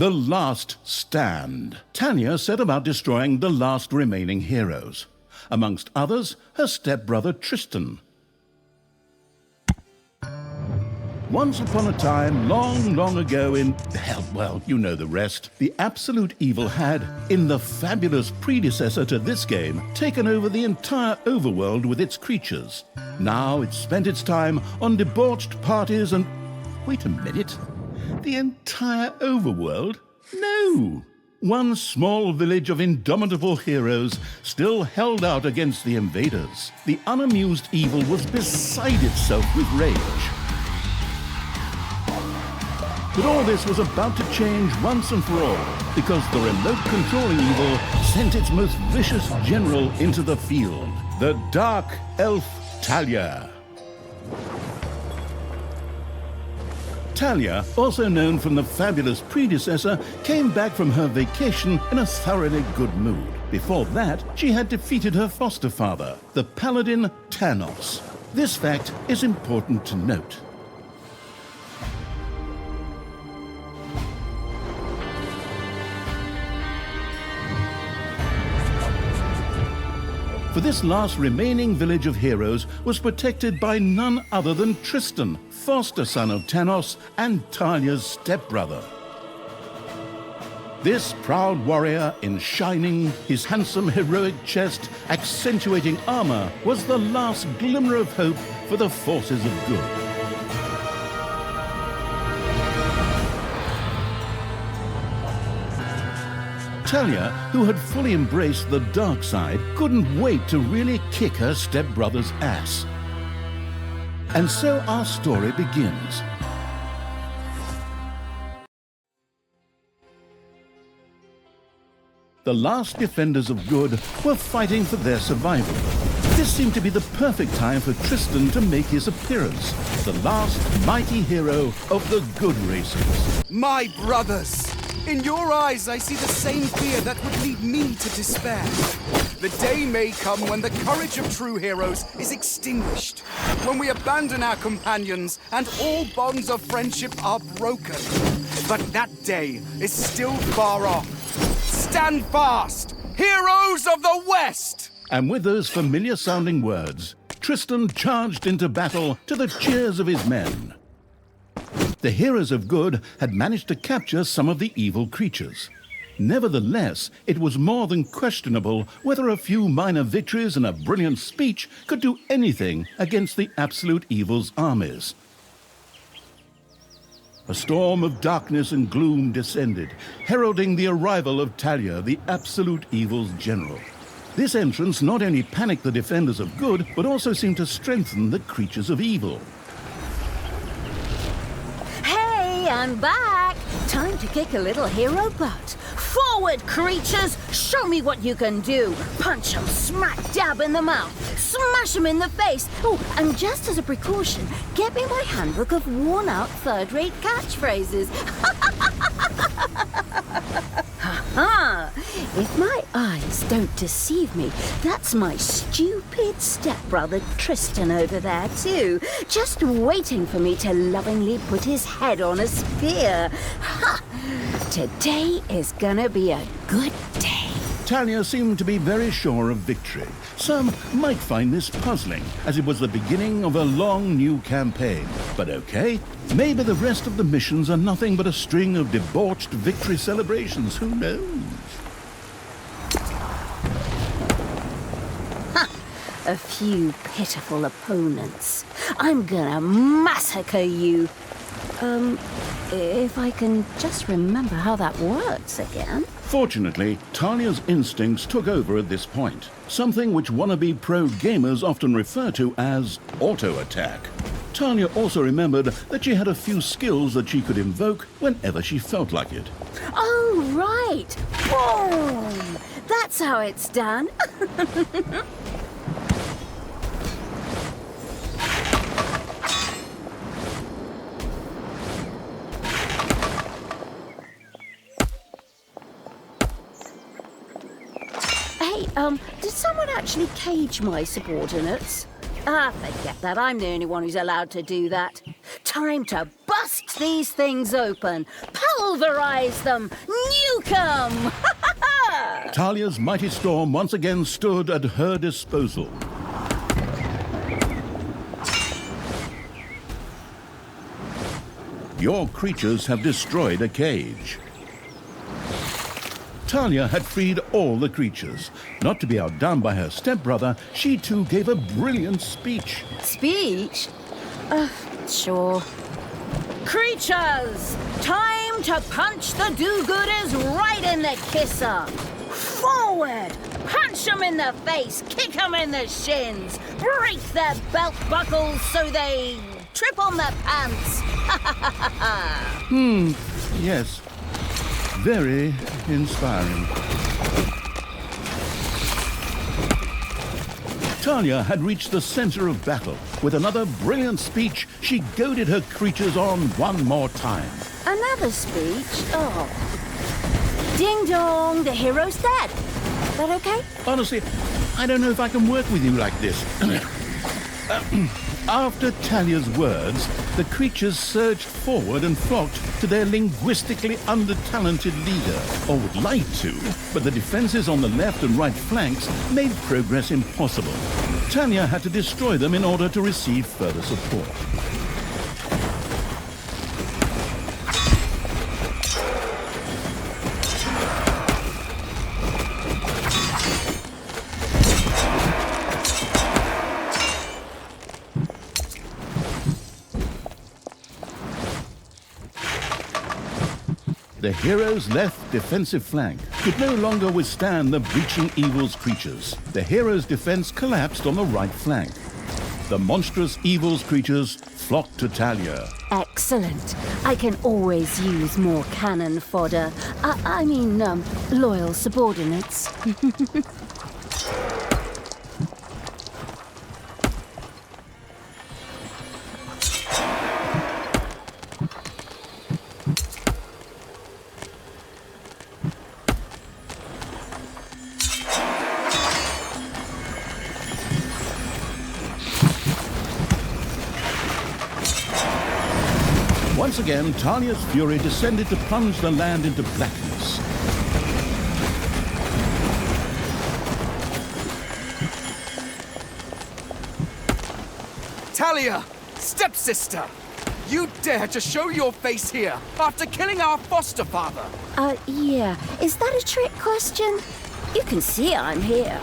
The Last Stand. Thalya set about destroying the last remaining heroes. Amongst others, her stepbrother Tristan. Once upon a time, long, long ago in... hell, well, you know the rest. The absolute evil had, in the fabulous predecessor to this game, taken over the entire overworld with its creatures. Now it spent its time on debauched parties and... Wait a minute. The entire overworld? No! One small village of indomitable heroes still held out against the invaders. The unamused evil was beside itself with rage. But all this was about to change once and for all, because the remote-controlling evil sent its most vicious general into the field, the Dark Elf Thalya. Thalya, also known from the fabulous predecessor, came back from her vacation in a thoroughly good mood. Before that, she had defeated her foster father, the paladin Thanos. This fact is important to note. For this last remaining village of heroes was protected by none other than Tristan, foster son of Thanos and Thalya's stepbrother. This proud warrior in shining, his handsome heroic chest accentuating armor, was the last glimmer of hope for the forces of good. Thalya, who had fully embraced the dark side, couldn't wait to really kick her stepbrother's ass. And so our story begins. The last defenders of good were fighting for their survival. This seemed to be the perfect time for Tristan to make his appearance, the last mighty hero of the good races. My brothers! In your eyes, I see the same fear that would lead me to despair. The day may come when the courage of true heroes is extinguished, when we abandon our companions and all bonds of friendship are broken. But that day is still far off. Stand fast, heroes of the West! And with those familiar-sounding words, Tristan charged into battle to the cheers of his men. The heroes of good had managed to capture some of the evil creatures. Nevertheless, it was more than questionable whether a few minor victories and a brilliant speech could do anything against the absolute evil's armies. A storm of darkness and gloom descended, heralding the arrival of Thalya, the absolute evil's general. This entrance not only panicked the defenders of good, but also seemed to strengthen the creatures of evil. I'm back! Time to kick a little hero butt. Forward, creatures! Show me what you can do! Punch 'em smack dab in the mouth! Smash 'em in the face! Oh, and just as a precaution, get me my handbook of worn-out third-rate catchphrases. Ha-ha! If my eyes don't deceive me, that's my stupid stepbrother Tristan over there too, just waiting for me to lovingly put his head on a spear. Ha! Today is gonna be a good day. Thalya seemed to be very sure of victory. Some might find this puzzling, as it was the beginning of a long new campaign. But okay, maybe the rest of the missions are nothing but a string of debauched victory celebrations. Who knows? Ha! A few pitiful opponents. I'm gonna massacre you. If I can just remember how that works again. Fortunately, Thalya's instincts took over at this point, something which wannabe pro gamers often refer to as auto-attack. Thalya also remembered that she had a few skills that she could invoke whenever she felt like it. Oh, right! Boom! That's how it's done. Did someone actually cage my subordinates? Forget that. I'm the only one who's allowed to do that. Time to bust these things open. Pull Pulverize them! Nuke 'em! Thalya's mighty storm once again stood at her disposal. Your creatures have destroyed a cage. Thalya had freed all the creatures. Not to be outdone by her stepbrother, she too gave a brilliant speech. Speech? Sure. Creatures! Time to punch the do-gooders right in the kisser! Forward! Punch them in the face, kick them in the shins, break their belt buckles so they trip on their pants! Yes, very inspiring. Thalya had reached the center of battle. With another brilliant speech, she goaded her creatures on one more time. Another speech? Oh. Ding dong, the hero's dead. That okay? Honestly, I don't know if I can work with you like this. After Thalya's words, the creatures surged forward and flocked to their linguistically under-talented leader, or would like to, but the defenses on the left and right flanks made progress impossible. Thalya had to destroy them in order to receive further support. The hero's left defensive flank could no longer withstand the breaching evil's creatures. The hero's defense collapsed on the right flank. The monstrous evil's creatures flocked to Thalya. Excellent. I can always use more cannon fodder. I mean, loyal subordinates. Once again, Thalya's fury descended to plunge the land into blackness. Thalya, stepsister! You dare to show your face here after killing our foster father! Yeah. Is that a trick question? You can see I'm here.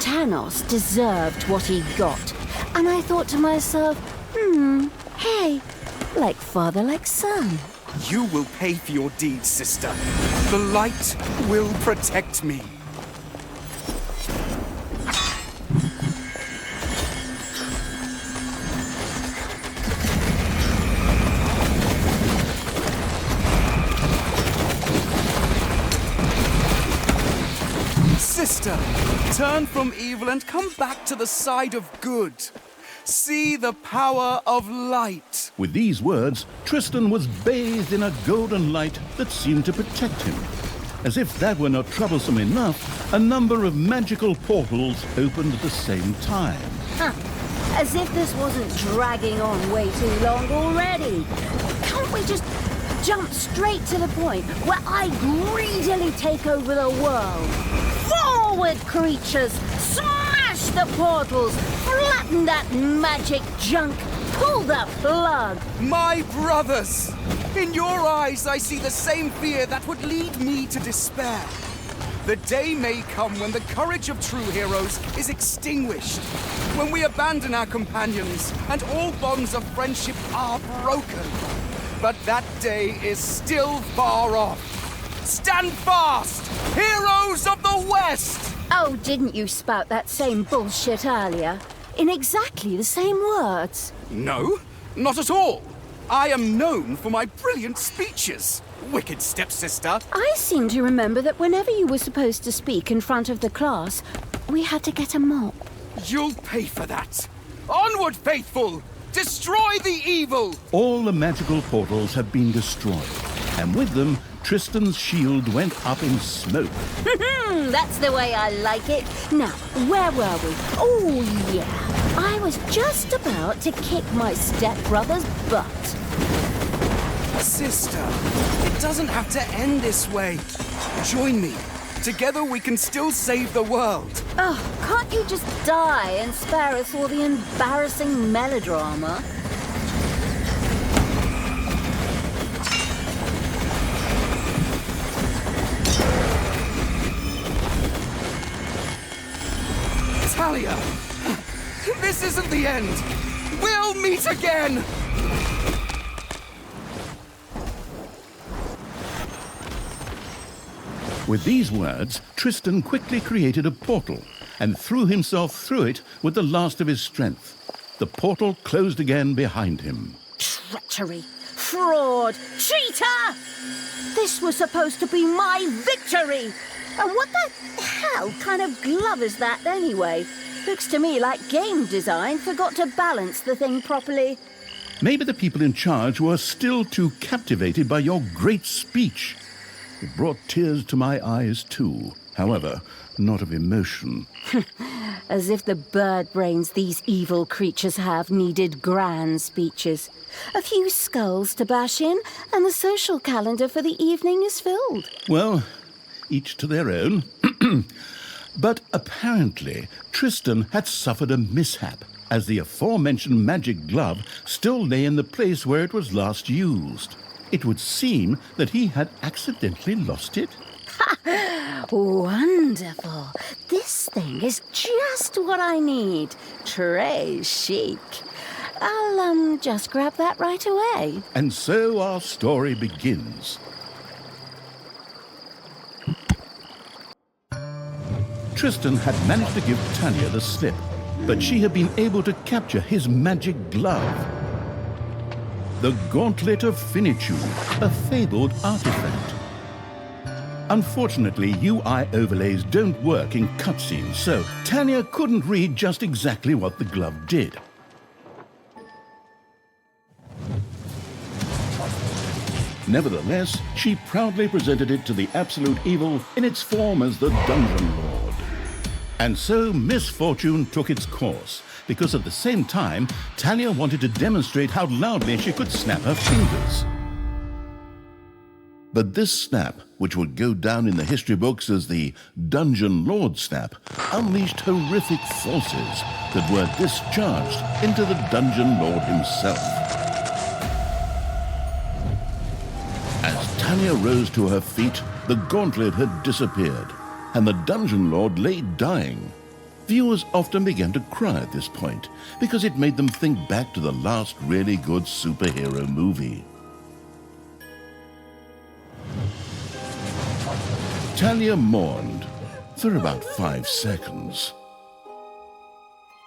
Thanos deserved what he got. And I thought to myself, hey, like father, like son. You will pay for your deeds, sister. The light will protect me. Sister, turn from evil and come back to the side of good. See the power of light. With these words, Tristan was bathed in a golden light that seemed to protect him. As if that were not troublesome enough, a number of magical portals opened at the same time. As if this wasn't dragging on way too long already. Can't we just jump straight to the point where I greedily take over the world? Forward, creatures! Smash the portals! Flatten that magic junk! Pull the plug! My brothers! In your eyes, I see the same fear that would lead me to despair. The day may come when the courage of true heroes is extinguished, when we abandon our companions and all bonds of friendship are broken. But that day is still far off. Stand fast, heroes of the West! Oh, didn't you spout that same bullshit earlier? In exactly the same words. No, not at all. I am known for my brilliant speeches, wicked stepsister. I seem to remember that whenever you were supposed to speak in front of the class, we had to get a mop. You'll pay for that. Onward, faithful! Destroy the evil! All the magical portals had been destroyed, and with them, Tristan's shield went up in smoke. That's the way I like it. Now, where were we? Oh, yeah. I was just about to kick my stepbrother's butt. Sister, it doesn't have to end this way. Join me. Together we can still save the world. Oh, can't you just die and spare us all the embarrassing melodrama? Thalya, this isn't the end. We'll meet again. With these words, Tristan quickly created a portal and threw himself through it with the last of his strength. The portal closed again behind him. Treachery! Fraud! Cheater! This was supposed to be my victory! And what the hell kind of glove is that anyway? Looks to me like game design forgot to balance the thing properly. Maybe the people in charge were still too captivated by your great speech. It brought tears to my eyes too, however, not of emotion. As if the bird brains these evil creatures have needed grand speeches. A few skulls to bash in, and the social calendar for the evening is filled. Well, each to their own. But apparently, Tristan had suffered a mishap, as the aforementioned magic glove still lay in the place where it was last used. It would seem that he had accidentally lost it. Wonderful. This thing is just what I need. Très chic. I'll, just grab that right away. And so our story begins. Tristan had managed to give Thalya the slip, but she had been able to capture his magic glove. The Gauntlet of Finitude, a fabled artifact. Unfortunately, UI overlays don't work in cutscenes, so Thalya couldn't read just exactly what the glove did. Nevertheless, she proudly presented it to the Absolute Evil in its form as the Dungeon Lord. And so misfortune took its course, because at the same time, Thalya wanted to demonstrate how loudly she could snap her fingers. But this snap, which would go down in the history books as the Dungeon Lord snap, unleashed horrific forces that were discharged into the Dungeon Lord himself. As Thalya rose to her feet, the gauntlet had disappeared, and the Dungeon Lord lay dying. Viewers often began to cry at this point, because it made them think back to the last really good superhero movie. Thalya mourned for about 5 seconds.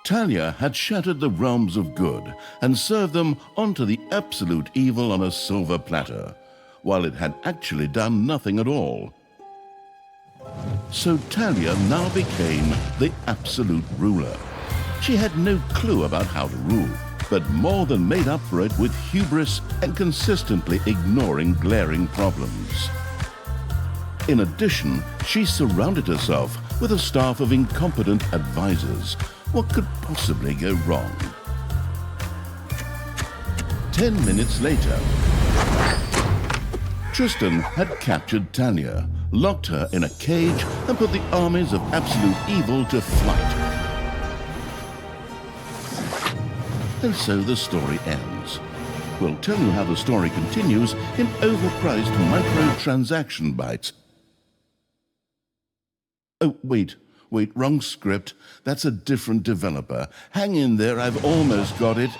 Thalya had shattered the realms of good and served them onto the Absolute Evil on a silver platter, while it had actually done nothing at all. So Thalya now became the absolute ruler. She had no clue about how to rule, but more than made up for it with hubris and consistently ignoring glaring problems. In addition, she surrounded herself with a staff of incompetent advisors. What could possibly go wrong? 10 minutes later, Tristan had captured Thalya, locked her in a cage, and put the armies of Absolute Evil to flight. And so the story ends. We'll tell you how the story continues in overpriced microtransaction bites. Oh, wait, wrong script. That's a different developer. Hang in there, I've almost got it.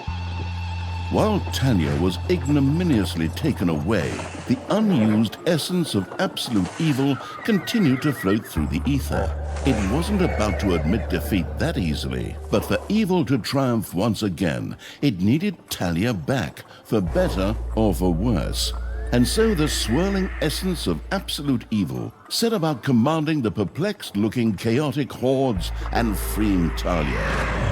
While Thalya was ignominiously taken away, the unused essence of Absolute Evil continued to float through the ether. It wasn't about to admit defeat that easily, but for evil to triumph once again, it needed Thalya back, for better or for worse. And so the swirling essence of Absolute Evil set about commanding the perplexed-looking chaotic hordes and freeing Thalya.